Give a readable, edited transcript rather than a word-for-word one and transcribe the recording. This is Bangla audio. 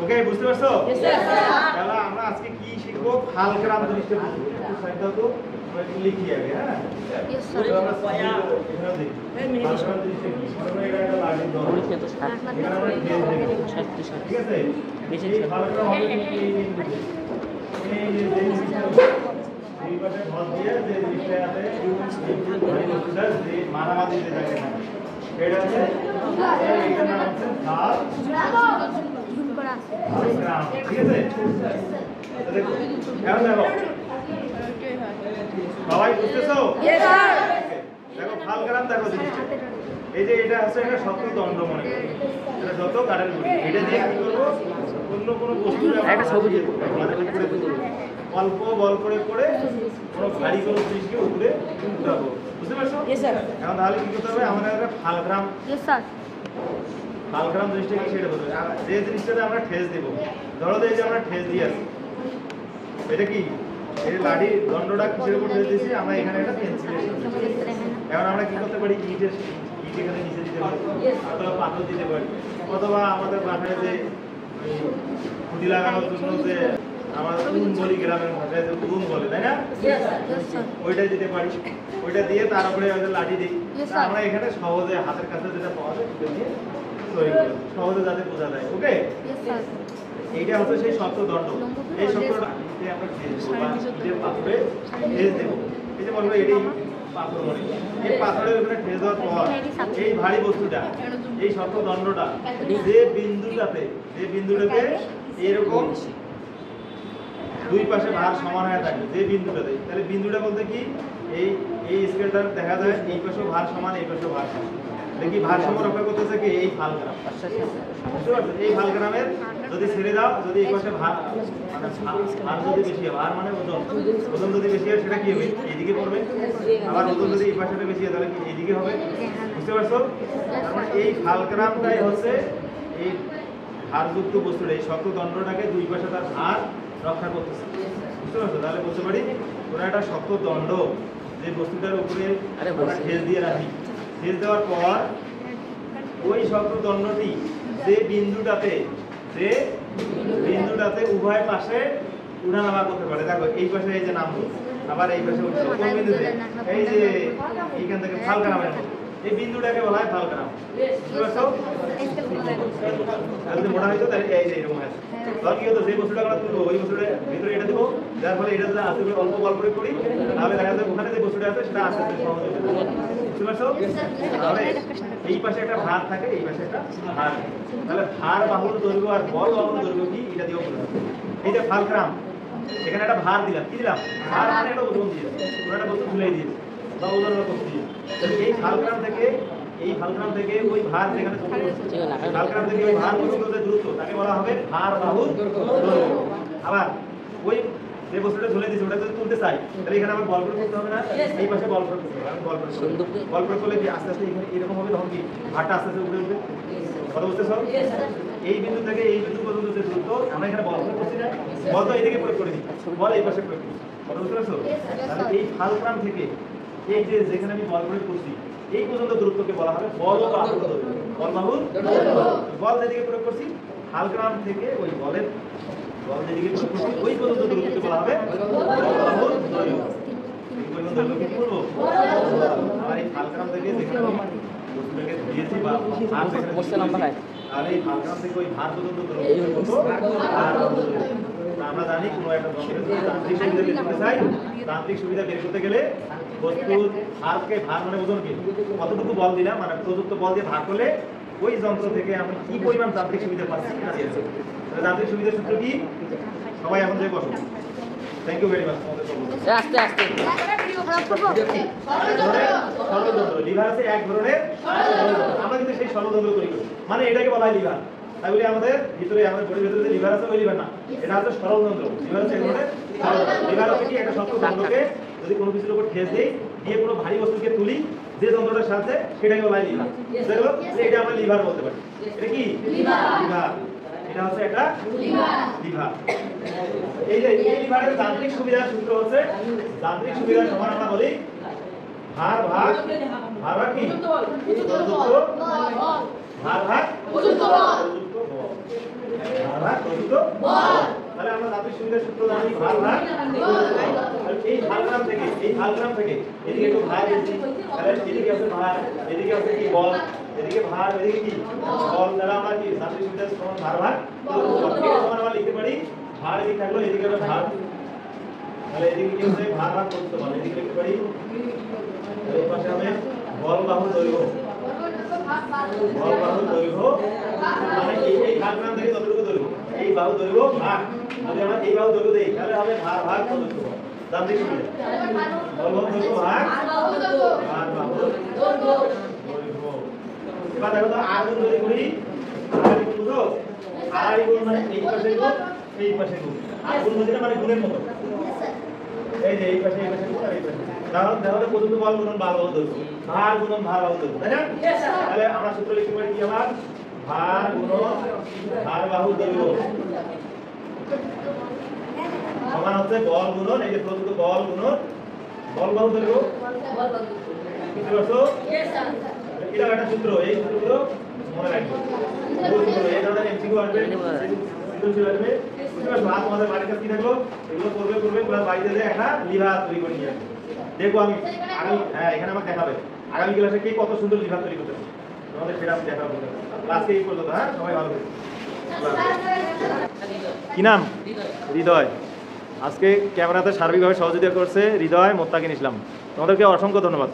ওকে বুঝতে পারছো? তাহলে আমরা আজকে কি শিখবো? ফালগ্রাম জিনিসটা বুঝবো। একটু সাইড দাও তো, আমরা একটু লিখি আগে। হ্যাঁ তো আমরা এখানে দেখি ফালগ্রাম জিনিসটা কি। আমরা এটা একটা লাগাই দাও, এখানে আমরা ফেজ দেব, ঠিক আছে? এই ফালগ্রাম হবে কি এই যে এই পাশে ঘর দিয়ে যে জিনিসটা আছে যে মারামারি যে জায়গা না সেটা আছে, এইটার নাম হচ্ছে ফালগ্রাম, ঠিক আছে? দেখো এখন দেখো সবাই বুঝতেছো? দেখো ফালগ্রাম দেখো জিনিসটা, এই যে এটা আছে এটা শক্ত দণ্ড মনে করো, এটা যত কাঠের গুঁড়ি, এটা দিয়ে কি করবো অন্য কোনো বস্তু একটা সবুজ অল্প বল করে করে কোনো ভারী কোনো জিনিসকে উপরে উঠাবো, বুঝতে পারছো? এখন তাহলে কি করতে হবে? আমাদের একটা ফালগ্রাম, ফালগ্রাম জিনিসটা কি সেটা বলতে হবে। যে জিনিসটাতে আমরা ঠেস দেবো, ধরো এই যে আমরা ঠেস দিয়ে আসি, এটা কি এই লাঠি দণ্ডটা কিসের উপর ঠেস দিয়েছি? আমরা এখানে একটা পেন্সিল। এখন আমরা কি করতে পারি? ইট এখানে নিচে দিতে পারি, অথবা পাথর দিতে পারি, অথবা আমাদের বাসায় যে খুঁটি লাগানোর জন্য যে আমাদের উন বলি, গ্রামের ভাষায় যে উন বলে, তাই না? ওইটা দিতে পারি, ওইটা দিয়ে তার উপরে লাঠি দিই। আমরা এখানে সহজে হাতের কাছে যেটা পাওয়া যায় সেটা দিয়ে তৈরি করি, সহজে যাতে বোঝা যায়। ওকে, এইটা হচ্ছে সেই শক্ত দণ্ড। এই শক্তটা আমরা ইটের পাথরে ঠেস দেবো। এই যে বলবো এটি পাথর মনে, এই পাথরের উপরে ঠেস দেওয়ার পর এই ভারী বস্তুটা, এই শক্ত দণ্ডটা যে বিন্দুটাতে এরকম দুই পাশে ভার সমান হয়ে থাকে, যে বিন্দুটাতে, তাহলে বিন্দুটা বলতে কি এই স্কেলটার দেখা যায় এই পাশেও ভার সমান, এই পাশেও ভার সমান, দেখি ভারসাম্য রক্ষা করতেছে কি এই ফালগ্রাম। বুঝতে পারছো? এই ফালগ্রামের যদি ছেড়ে দাও, যদি এই পাশে ভার মানে ভার যদি বেশি হয়, ভার মানে ওজন যদি বেশি হয় সেটা কি হবে? এইদিকে পড়বে। আবার ওজন যদি এই পাশে বেশি হয় তাহলে কি এইদিকে হবে? বুঝতে পারছো? তারপরে এই ফালগ্রামটাই হচ্ছে এই ভারযুক্ত বস্তুটা, এই শক্ত দণ্ডটাকে দুই পাশে তার ভার রক্ষা করতেছে। বুঝতে পারছো? তাহলে বলতে পারি ওরা একটা শক্ত দণ্ড, যে বস্তুটার উপরে আমরা ঠেস দিয়ে রাখি। ঠেস দেওয়ার পর ওই শক্ত দণ্ডটি যে বিন্দুটাতে উভয় পাশে উঠানামা করতে পারে। দেখো এই পাশে এই যে নামলো, আবার এই পাশে উঠলো, কোন বিন্দুতে? এই যে এইখান থেকে ফালগ্রামের মতো, এই বিন্দুটাকে বলা হয় ফালগ্রাম। বুঝতে পারছো? যদি মোটা হইতো তাহলে এই যে এরকম আছে। তখন কি হতো? যে বস্তুটা আমরা তুলবো ওই বস্তুটার ভিতরে এটা দেবো, যার ফলে এটা যদি আস্তে করে অল্প বল করে করি তাহলে দেখা যাবে ওখানে যে বস্তুটা আছে সেটা আস্তে আস্তে সহজ হয়ে যাবে। বুঝতে পারছো? তাহলে এই পাশে একটা ভার থাকে, এই পাশে একটা ভার থাকে। তাহলে ভার বাহুর দৈর্ঘ্য আর বল বাহুর দৈর্ঘ্য কি এটা দিয়েও বলতে হবে। এই যে ফালগ্রাম, এখানে একটা ভার দিলাম, কি দিলাম? ভার মানে একটা ওজন দিয়েছে, কোনো একটা বস্তু তুলে দিয়েছে বা ওজন করতে দিয়েছে। তাহলে এই ফালগ্রাম থেকে ওই ভার যেখানে ফালগ্রাম থেকে ওই ভার পর্যন্ত যে দূরত্ব তাকে বলা হবে ভার বাহুর দৈর্ঘ্য। আবার ওই যে বস্তুটা ঝুলে দিয়েছে ওটা যদি তুলতে চাই তাহলে এখানে আমার বল প্রয়োগ করতে হবে না? এই পাশে বল প্রয়োগ করতে হবে। আমি বল প্রয়োগ করলে কি আস্তে আস্তে এখানে এরকম হবে, তখন কি ভারটা আস্তে আস্তে উঠে উঠবে। কথা বুঝতেছো? এই বিন্দু থেকে এই বিন্দু পর্যন্ত যে দূরত্ব, আমরা এখানে বল প্রয়োগ করছি না, বল তো এইদিকে প্রয়োগ করে দিই, বল এই পাশে প্রয়োগ করছি। কথা বুঝতে পারছো? তাহলে এই ফালগ্রাম থেকে এই যে যেখানে আমি বল প্রয়োগ করছি এই পর্যন্ত দূরত্বকে বলা হবে বল বাহুর দৈর্ঘ্য। বল বাহুর বল যেদিকে প্রয়োগ করছি, ফালগ্রাম থেকে ওই বলের বল যেদিকে প্রয়োগ করছি ওই পর্যন্ত দূরত্বকে বলা হবে বল বাহুর দৈর্ঘ্য। এই পরিমাণ দৈর্ঘ্য কি বলবো? আর এই ফালগ্রাম থেকে যেখানে বস্তুটাকে দিয়েছি বা ভার যেখানে বসছিলাম, তাহলে এই ফালগ্রাম থেকে ওই ভার পর্যন্ত দূরত্ব আমরা জানি কোনো একটা যন্ত্রের যদি যান্ত্রিক সুবিধা বের করতে চাই, যান্ত্রিক সুবিধা বের করতে গেলে বস্তুর ভারকে, ভার মানে ওজনকে কতটুকু বল দিলাম, মানে প্রযুক্ত বল দিয়ে ভাগ করলে ওই যন্ত্র থেকে আমি কি পরিমাণ যান্ত্রিক সুবিধা পাচ্ছি। যান্ত্রিক সুবিধার সূত্র কি? সবাই এখন যে বসো। Thank you very much. আস্তে আস্তে লিভার আছে এক ধরনের, আমরা কিন্তু সেই ষড়যন্ত্র করি, মানে এটাকে বলা হয় লিভার। তাই বলে আমাদের ভিতরে, আমাদের বডির ভিতরে যে লিভার আছে ওই লিভার না, এটা হচ্ছে ষড়যন্ত্র। লিভার হচ্ছে এক ধরনের লিভার হচ্ছে কি একটা শক্ত যন্ত্রকে যদি কোনো কিছুর উপর ঠেস দিই, দিয়ে কোনো ভারী বস্তুকে তুলি যে যন্ত্রটার সাথে, সেটাকে বলা হয় লিভার। দেখো এটা আমরা লিভার বলতে পারি। এটা কি লিভার? এটা হচ্ছে একটা লিভার। এই যে এই লিভারের যান্ত্রিক সুবিধার সূত্র হচ্ছে, যান্ত্রিক সুবিধার সমান আমরা বলি ভার ভাগ কি প্রযুক্ত, ভার ভাগ প্রযুক্ত বল। ভাগ প্রদত্ত বল। তাহলে আমরা তাদের সুবিধার সূত্র জানি ভার ভাগ এই ভারগ্রাম থেকে এদিকে একটু ভার দিচ্ছি, তাহলে এদিকে আছে ভার, এদিকে আছে কি বল, এদিকে ভার, এদিকে কি বল। তাহলে আমরা কি তাদের সুবিধার সমান ভার ভাগ প্রদত্ত বল। এটা সমান আমরা লিখতে পারি ভার এদিকে থাকলো, এদিকে হবে ভার, তাহলে এদিকে কি হচ্ছে ভার ভাগ প্রদত্ত বল। এদিকে লিখতে পারি এই পাশে হবে বল বাহু দৈর্ঘ্য, বল বাহু দৈর্ঘ্য মানে এই ভারগ্রাম থেকে যতটুকু দৈর্ঘ্য, এই বাহু দৈর্ঘ্য ভাগ, যদি আমরা এই বাহু দৈর্ঘ্য দেই তাহলে হবে ভার ভাগ প্রদত্ত বল। দাম দেখি বল বাহু দৈর্ঘ্য ভাগ ভার বাহু দৈর্ঘ্য। এবার দেখো তো আর গুণ যদি করি, আর গুণ বুঝো, আর গুণ মানে এই পাশে গুণ এই পাশে গুণ, আর গুণ মানে গুণের মতো, এই যে এই পাশে গুণ আর এই পাশে। তাহলে প্রদত্ত বল গুণন ভার বাহু দৈর্ঘ্য, ভার গুণন ভার বাহু দৈর্ঘ্য, তাই না? তাহলে আমরা সূত্র লিখতে পারি কি আবার ভার গুণন ভার বাহু দৈর্ঘ্য সমান হচ্ছে বল গুণন এই যে প্রদত্ত বল গুণন বল বাহু দৈর্ঘ্য। বুঝতে পারছো? এটা একটা সূত্র, এই সূত্রগুলো মনে রাখবে। এই ধরনের এমসিকিউ আসবে, সৃজনশীল আসবে। বুঝতে পারছো? আর তোমাদের বাড়ির কাছে কি থাকলো, এগুলো করবে প্লাস বাড়িতে যে একটা লিভার তৈরি করে নিয়ে আসবে। দেখো আমি এখানে আমাকে দেখাবে আগামী ক্লাসে কে কত সুন্দর লিভার তৈরি করতে পারে, তোমাদের সেটা আমি দেখাবো। আজকে এই পর্যন্ত, হ্যাঁ সবাই ভালো থাকবে। কি নাম? হৃদয়। আজকে ক্যামেরাতে সার্বিকভাবে সহযোগিতা করছে হৃদয়, মোত্তাকিন ইসলাম। তোমাদেরকে অসংখ্য ধন্যবাদ।